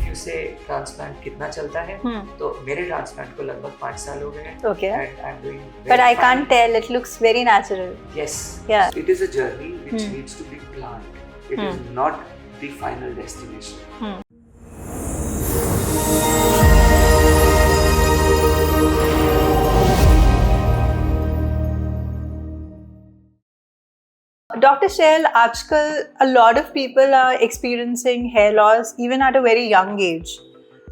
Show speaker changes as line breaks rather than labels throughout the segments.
you say transplant कितना चलता है, तो मेरे ट्रांसप्लांट को लगभग 5 साल हो गए हैं.
Okay.
And I'm doing
But
very
I
fine.
can't tell. It looks very natural.
Yes.
Yeah.
It is a journey which needs to be planned. It is not the final destination.
Dr. Shell, आजकल a lot of people are experiencing hair loss even at a very young age.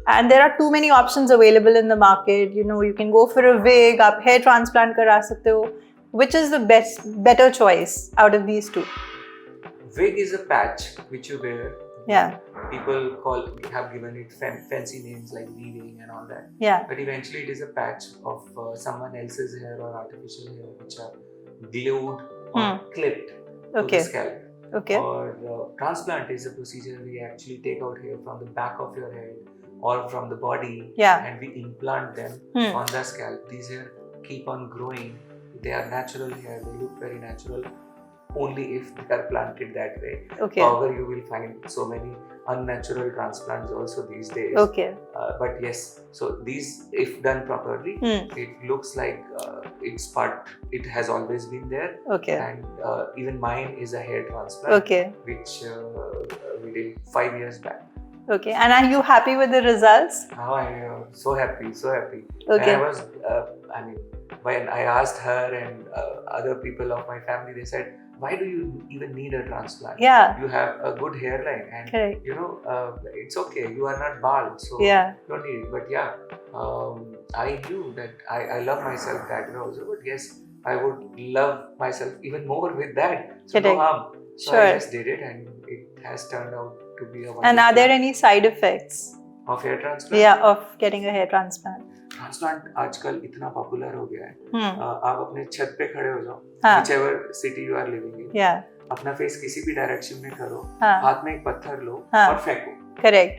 And there are too many options available in the market. You know, you can go for a wig, आप hair transplant करा सकते हो. Which is the better choice out of these two?
Wig is a patch which you wear.
Yeah.
People have given it fancy names like weaving and all that.
Yeah.
But eventually it is a patch of someone else's hair or artificial hair which are glued or clipped to the scalp.
Okay.
Or transplant is a procedure we actually take out hair from the back of your head or from the body, and we implant them on the scalp. These hair keep on growing. They are natural hair. They look very natural only if they are planted that way.
Okay.
However, you will find so many unnatural transplants also these days.
Okay.
But yes, so these, if done properly, it looks like it has always been there.
Okay.
And even mine is a hair transplant,
okay,
which we did 5 years back.
Okay. And are you happy with the results?
Oh, I am so happy, so happy.
Okay.
And I was, when I asked her and other people of my family, they said, why do you even need a transplant?
Yeah.
You have a good hairline and
Correct.
you know, it's okay. You are not bald, so
Yeah.
you don't need it. But yeah, I knew that I love myself that way also. But yes, I would love myself even more with that. So no
Correct.
harm. So
Sure.
I just did it and it has turned out to be a wonderful.
And are there any side effects?
Of hair transplant?
Yeah, of getting a hair transplant.
Transplant आजकल इतना popular हो गया है. आप अपने छत पे खड़े हो जाओ, whichever city you are living in.
Yeah.
अपना फेस किसी भी डायरेक्शन में करो,
हाँ.
हाथ में एक पत्थर लो और फेंको.
Correct.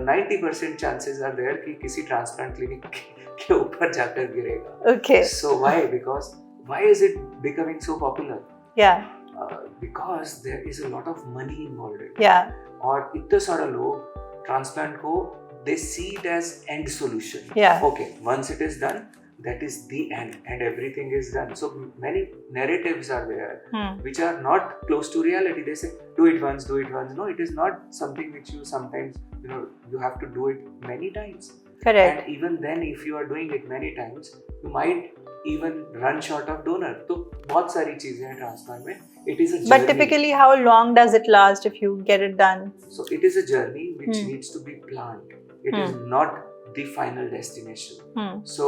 90% चांसेस आर देयर कि किसी ट्रांसप्लांट क्लिनिक के ऊपर जाकर गिरेगा.
Okay.
So why? Because why is it becoming so popular?
Yeah.
Because there is a lot of money involved.
Yeah.
और इतने सारे लोग ट्रांसप्लांट को they see it as end solution.
Yeah.
Okay, once it is done, that is the end and everything is done. So many narratives are there which are not close to reality. They say do it once, do it once. No, it is not something which you sometimes, you have to do it many times.
Correct.
And even then, if you are doing it many times, you might even run short of donor. तो बहुत सारी चीजें हैं transplant में. It is a journey.
But typically, how long does it last if you get it done?
So it is a journey which needs to be planned. It is not the final destination. So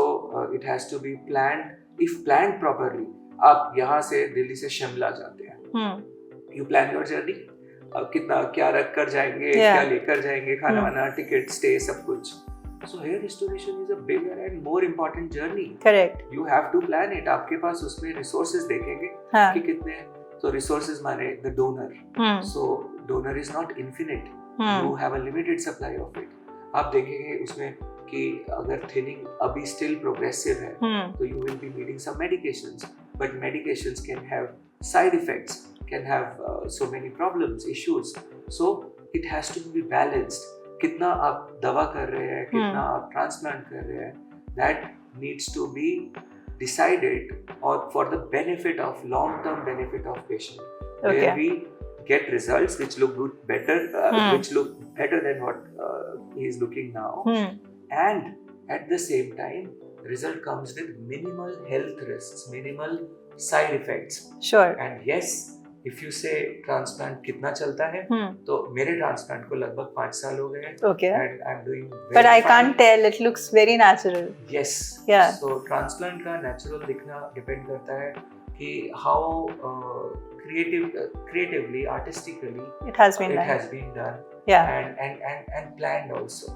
it has to be planned. If planned properly, आप यहाँ से दिल्ली से शिमला जाते हैं. You plan your journey. कितना क्या रख कर जाएंगे, क्या लेकर जाएंगे, खाना वाना, टिकट, स्टे, सब कुछ. So hair restoration is a bigger and more important journey.
Correct.
You have to plan it. आपके पास उसमें resources देखेंगे कि कितने हैं. So resources माने the donor. So donor is not infinite. You have a limited supply of it. आप देखेंगे उसमें कि अगर thinning अभी still progressive है, तो you will be needing some medications. But medications can have side effects, can have so many problems, issues. So it has to be balanced. कितना आप दवा कर रहे हैं, कितना आप ट्रांसप्लांट कर रहे हैं, that needs to be decided or for the benefit of long-term benefit of patient.
Okay.
Where we get results which look good, better, which look better than what he is looking now, and at the same time, result comes with minimal health risks, minimal side effects.
Sure.
And yes, if you say transplant कितना चलता है, तो मेरे transplant को लगभग 5 साल हो गए हैं.
Okay.
And I'm doing very
But I
fine.
can't tell. It looks very natural.
Yes.
Yeah.
So transplant का natural दिखना depend करता है कि how creatively, artistically
It has been done.
has been done.
Yeah.
And planned also.